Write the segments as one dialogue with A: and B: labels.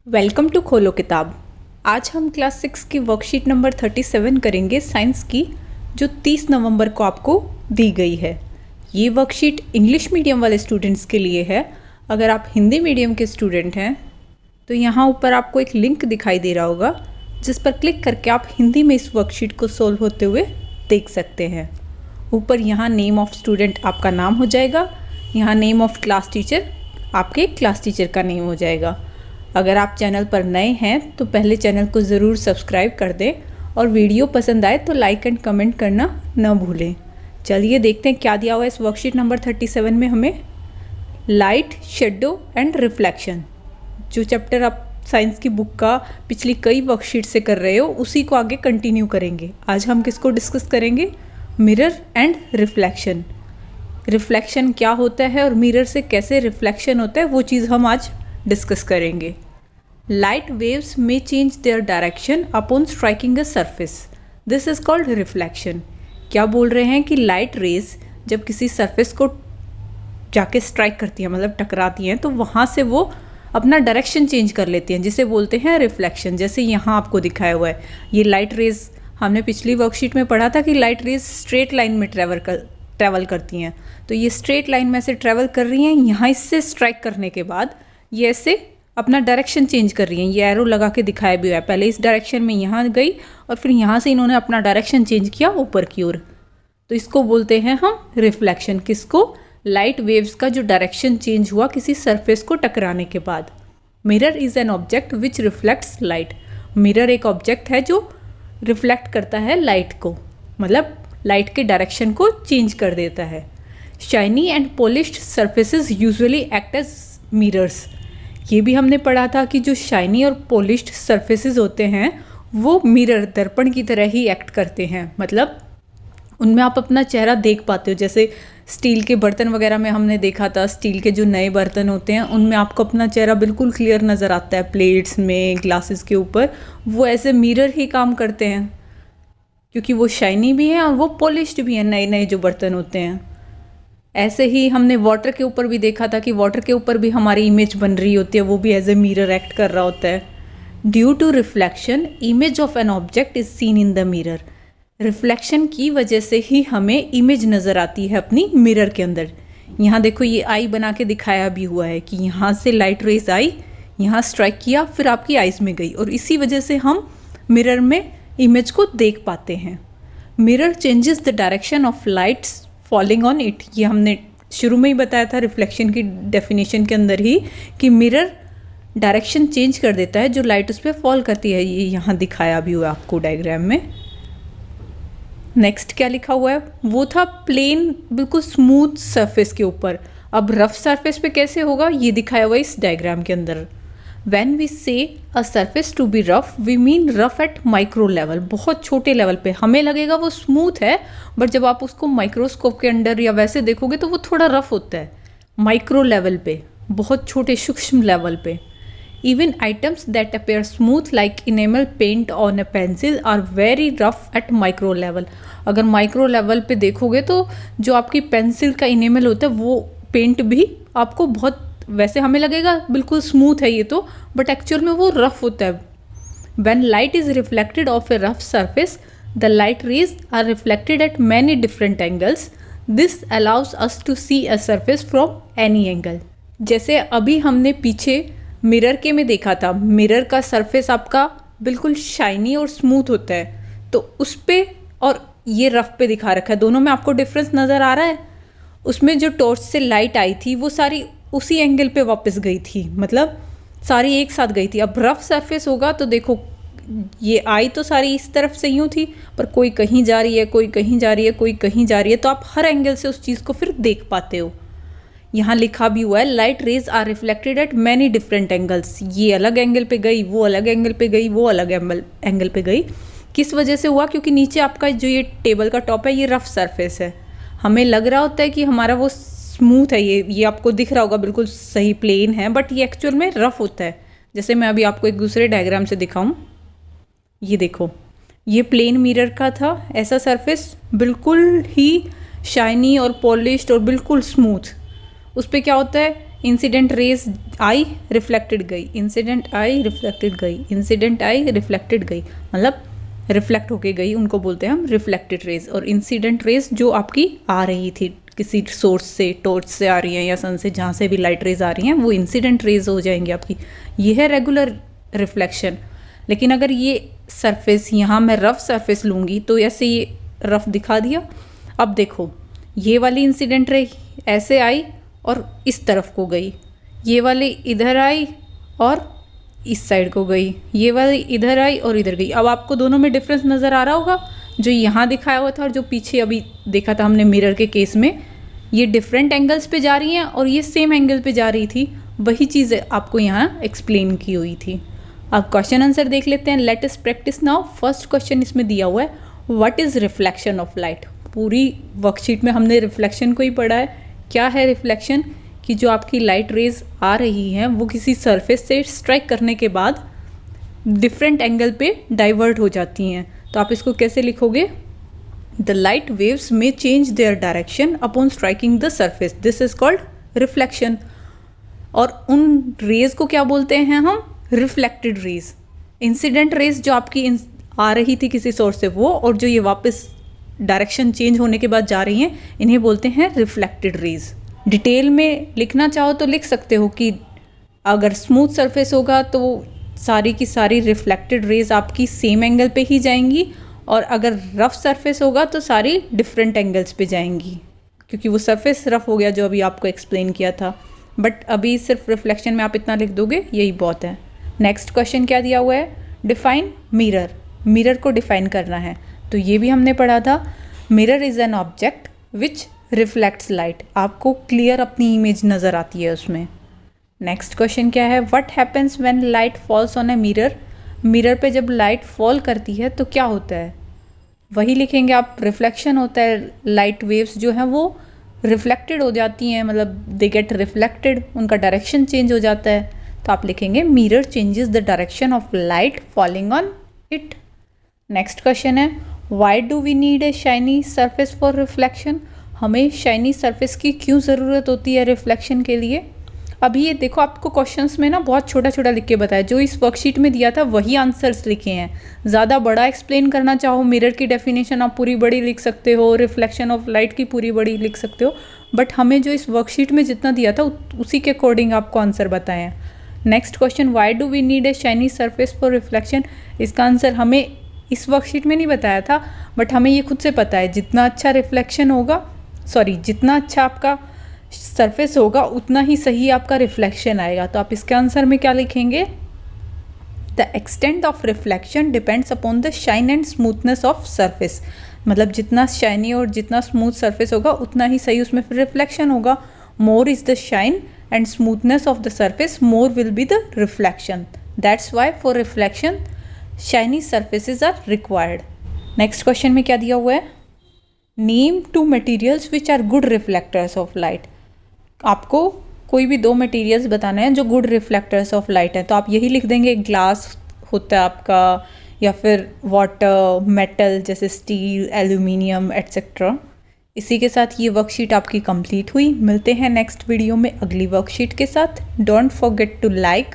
A: Welcome to खोलो किताब। आज हम क्लास 6 की वर्कशीट नंबर 37 करेंगे साइंस की, जो 30 नवंबर को आपको दी गई है। ये वर्कशीट इंग्लिश मीडियम वाले स्टूडेंट्स के लिए है। अगर आप हिंदी मीडियम के स्टूडेंट हैं तो यहाँ ऊपर आपको एक लिंक दिखाई दे रहा होगा, जिस पर क्लिक करके आप हिंदी में इस वर्कशीट को सोल्व होते हुए देख सकते हैं। ऊपर यहाँ नेम ऑफ स्टूडेंट आपका नाम हो जाएगा, यहाँ नेम ऑफ क्लास टीचर आपके क्लास टीचर का नेम हो जाएगा। अगर आप चैनल पर नए हैं तो पहले चैनल को ज़रूर सब्सक्राइब कर दें और वीडियो पसंद आए तो लाइक एंड कमेंट करना न भूलें। चलिए देखते हैं क्या दिया हुआ है इस वर्कशीट नंबर 37 में हमें। लाइट, शेडो एंड रिफ्लेक्शन, जो चैप्टर आप साइंस की बुक का पिछली कई वर्कशीट से कर रहे हो उसी को आगे कंटिन्यू करेंगे। आज हम किसको डिस्कस करेंगे? Mirror and reflection. रिफ्लेक्शन क्या होता है और मिरर से कैसे रिफ्लेक्शन होता है वो चीज़ हम आज डिस्कस करेंगे। लाइट वेव्स में change their direction upon striking a surface, this is called reflection. क्या बोल रहे हैं कि लाइट रेज जब किसी सरफेस को जाके स्ट्राइक करती हैं, मतलब टकराती हैं, तो वहाँ से वो अपना डायरेक्शन चेंज कर लेती हैं, जिसे बोलते हैं रिफ्लेक्शन। जैसे यहाँ आपको दिखाया हुआ है, ये लाइट रेज हमने पिछली वर्कशीट में पढ़ा था कि लाइट रेज स्ट्रेट लाइन में ट्रैवल करती हैं। तो ये स्ट्रेट लाइन में से ट्रैवल कर रही हैं, यहाँ इससे स्ट्राइक करने के बाद ये ऐसे अपना डायरेक्शन चेंज कर रही हैं। ये एरो लगा के दिखाया भी हुआ है, पहले इस डायरेक्शन में यहाँ गई और फिर यहाँ से इन्होंने अपना डायरेक्शन चेंज किया ऊपर की ओर। तो इसको बोलते हैं हम रिफ्लेक्शन। किसको? लाइट वेव्स का जो डायरेक्शन चेंज हुआ किसी सरफेस को टकराने के बाद। Mirror is an object which reflects light. Mirror एक ऑब्जेक्ट है जो रिफ्लेक्ट करता है लाइट को, मतलब लाइट के डायरेक्शन को चेंज कर देता है। Shiny and polished surfaces usually act as mirrors. ये भी हमने पढ़ा था कि जो शाइनी और पॉलिश्ड सरफेसेस होते हैं वो मिरर, दर्पण की तरह ही एक्ट करते हैं। मतलब उनमें आप अपना चेहरा देख पाते हो। जैसे स्टील के बर्तन वगैरह में हमने देखा था, स्टील के जो नए बर्तन होते हैं उनमें आपको अपना चेहरा बिल्कुल क्लियर नज़र आता है, प्लेट्स में, ग्लासेस के ऊपर। वो ऐसे मिरर ही काम करते हैं, क्योंकि वो शाइनी भी हैं और वो पॉलिश्ड भी हैं, नए नए जो बर्तन होते हैं। ऐसे ही हमने वाटर के ऊपर भी देखा था कि वाटर के ऊपर भी हमारी इमेज बन रही होती है, वो भी एज ए मिरर एक्ट कर रहा होता है। Due to reflection image of an object is seen in the mirror. Reflection की वजह से ही हमें इमेज नज़र आती है अपनी मिरर के अंदर। यहाँ देखो, ये आई बना के दिखाया भी हुआ है कि यहाँ से लाइट रेज आई, यहाँ स्ट्राइक किया, फिर आपकी आइज में गई, और इसी वजह से हम मिरर में इमेज को देख पाते हैं। Mirror changes the direction of lights falling on it. ये हमने शुरू में ही बताया था रिफ्लेक्शन की डेफिनेशन के अंदर ही, कि मिरर डायरेक्शन चेंज कर देता है जो लाइट उस पर फॉल करती है। ये यहाँ दिखाया भी हुआ आपको डायग्राम में। नेक्स्ट क्या लिखा हुआ है? वो था प्लेन, बिल्कुल स्मूथ सरफेस के ऊपर। अब रफ सरफेस पे कैसे होगा ये दिखाया हुआ है इस डायग्राम के अंदर। When we say a surface to be rough, we mean rough at micro level। बहुत छोटे लेवल पे हमें लगेगा वो स्मूथ है, बट जब आप उसको माइक्रोस्कोप के अंडर या वैसे देखोगे तो वो थोड़ा रफ होता है। माइक्रो लेवल पे, बहुत छोटे सूक्ष्म लेवल पे। Even items that appear smooth like enamel paint on a pencil are very rough at micro level। अगर माइक्रो लेवल पे देखोगे तो जो आपकी पेंसिल का इनेमल होता है वो पेंट भी आपको बहुत, वैसे हमें लगेगा बिल्कुल स्मूथ है ये तो, बट एक्चुअल में वो रफ होता है। When light is reflected off a rough surface, the light rays are reflected at many different angles. This allows us to see a surface from any angle। जैसे अभी हमने पीछे मिरर के में देखा था, मिरर का सरफेस आपका बिल्कुल शाइनी और स्मूथ होता है, तो उस पे और ये रफ पे दिखा रखा है, दोनों में आपको डिफरेंस नज़र आ रहा है। उसमें जो टॉर्च से लाइट आई थी वो सारी उसी एंगल पे वापस गई थी, मतलब सारी एक साथ गई थी। अब रफ सरफेस होगा तो देखो, ये आई तो सारी इस तरफ से यूँ थी, पर कोई कहीं जा रही है, कोई कहीं जा रही है, कोई कहीं जा रही है, तो आप हर एंगल से उस चीज़ को फिर देख पाते हो। यहाँ लिखा भी हुआ है, light rays are reflected at many different angles. ये अलग एंगल पे गई, वो अलग एंगल पे गई, वो अलग एंगल पे गई। किस वजह से हुआ? क्योंकि नीचे आपका जो ये टेबल का टॉप है ये रफ सरफेस है। हमें लग रहा होता है कि हमारा वो स्मूथ है, ये आपको दिख रहा होगा बिल्कुल सही प्लेन है, बट ये एक्चुअल में रफ होता है। जैसे मैं अभी आपको एक दूसरे डायग्राम से दिखाऊं, ये देखो, ये प्लेन मिरर का था ऐसा सरफेस, बिल्कुल ही शाइनी और पॉलिश्ड और बिल्कुल स्मूथ। उस पर क्या होता है, इंसिडेंट रेज आई रिफ्लेक्टेड गई, इंसिडेंट आई रिफ्लेक्टेड गई, इंसिडेंट आई रिफ्लेक्टेड गई, मतलब रिफ्लेक्ट होके गई, उनको बोलते हैं हम रिफ्लेक्टेड रेज। और इंसिडेंट रेज जो आपकी आ रही थी किसी सोर्स से, टॉर्च से आ रही हैं या सन से, जहाँ से भी लाइट रेज आ रही हैं, वो इंसिडेंट रेज हो जाएंगी आपकी। ये है रेगुलर रिफ्लेक्शन। लेकिन अगर ये सरफेस, यहाँ मैं रफ सरफेस लूँगी तो ऐसे ये रफ दिखा दिया। अब देखो ये वाली इंसिडेंट रे ऐसे आई और इस तरफ को गई, ये वाली इधर आई और इस साइड को गई, ये वाली इधर आई और इधर गई। अब आपको दोनों में डिफरेंस नज़र आ रहा होगा, जो यहाँ दिखाया हुआ था और जो पीछे अभी देखा था हमने मिरर के केस में, ये डिफरेंट एंगल्स पे जा रही हैं और ये सेम एंगल पे जा रही थी। वही चीज़ आपको यहाँ एक्सप्लेन की हुई थी। अब क्वेश्चन आंसर देख लेते हैं। Let us practice now. First question इसमें दिया हुआ है, what is reflection of light. पूरी वर्कशीट में हमने रिफ्लेक्शन को ही पढ़ा है। क्या है रिफ्लेक्शन? कि जो आपकी लाइट रेज आ रही हैं वो किसी सरफेस से स्ट्राइक करने के बाद डिफरेंट एंगल पे डाइवर्ट हो जाती हैं। तो आप इसको कैसे लिखोगे? द लाइट वेव्स में change their direction upon striking the surface, this is called reflection. और उन रेज को क्या बोलते हैं हम? Reflected raise. इंसिडेंट रेज जो आपकी आ रही थी किसी सोर्स से वो, और जो ये वापस डायरेक्शन चेंज होने के बाद जा रही हैं, इन्हें बोलते हैं रिफ्लेक्टेड रेज। डिटेल में लिखना चाहो तो लिख सकते हो कि अगर स्मूथ सरफेस होगा तो सारी की सारी रिफ्लेक्टेड रेज आपकी सेम एंगल पे ही जाएंगी, और अगर रफ सरफेस होगा तो सारी डिफरेंट एंगल्स पे जाएंगी, क्योंकि वो सरफेस रफ हो गया जो अभी आपको एक्सप्लेन किया था। बट अभी सिर्फ रिफ्लेक्शन में आप इतना लिख दोगे, यही बहुत है। नेक्स्ट क्वेश्चन क्या दिया हुआ है? Define mirror. मिरर को डिफाइन करना है, तो ये भी हमने पढ़ा था। Mirror is an object which reflects light. आपको क्लियर अपनी इमेज नज़र आती है उसमें। नेक्स्ट क्वेश्चन क्या है? What happens when light falls on a mirror. Mirror पे जब लाइट फॉल करती है तो क्या होता है? वही लिखेंगे आप, रिफ्लेक्शन होता है। लाइट वेव्स जो हैं वो रिफ्लेक्टेड हो जाती हैं, मतलब दे गेट रिफ्लेक्टेड, उनका डायरेक्शन चेंज हो जाता है। तो आप लिखेंगे mirror changes the direction of light falling on it. Next question है, why do we need a shiny surface for reflection. हमें शाइनी सरफेस की क्यों ज़रूरत होती है रिफ्लेक्शन के लिए? अभी ये देखो, आपको क्वेश्चंस में ना बहुत छोटा छोटा लिख के बताया, जो इस वर्कशीट में दिया था वही आंसर्स लिखे हैं। ज़्यादा बड़ा एक्सप्लेन करना चाहो, मिरर की डेफिनेशन आप पूरी बड़ी लिख सकते हो, रिफ्लेक्शन ऑफ लाइट की पूरी बड़ी लिख सकते हो, बट हमें जो इस वर्कशीट में जितना दिया था उसी के अकॉर्डिंग आपको आंसर बताए हैं। Next question, why do we need a shiny surface for reflection. इसका आंसर हमें इस वर्कशीट में नहीं बताया था, बट हमें ये खुद से पता है, जितना अच्छा रिफ्लेक्शन होगा, जितना अच्छा आपका सरफेस होगा उतना ही सही आपका रिफ्लेक्शन आएगा। तो आप इसके आंसर में क्या लिखेंगे? The extent of reflection depends upon the shine and smoothness of surface. मतलब जितना शाइनी और जितना स्मूथ सरफेस होगा उतना ही सही उसमें फिर रिफ्लेक्शन होगा। More is the shine and smoothness of the surface, more will be the reflection. That's why for reflection shiny surfaces are required. Next question में क्या दिया हुआ है? Name two materials which are good reflectors of light. आपको कोई भी दो materials बताना है जो गुड रिफ्लेक्टर्स ऑफ लाइट है, तो आप यही लिख देंगे, ग्लास होता है आपका, या फिर वाटर, मेटल जैसे स्टील, एल्यूमिनियम एट्सेट्रा। इसी के साथ ये वर्कशीट आपकी कंप्लीट हुई। मिलते हैं नेक्स्ट वीडियो में अगली वर्कशीट के साथ। Don't forget to like,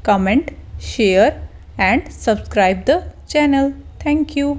A: comment, share and subscribe the channel. Thank you.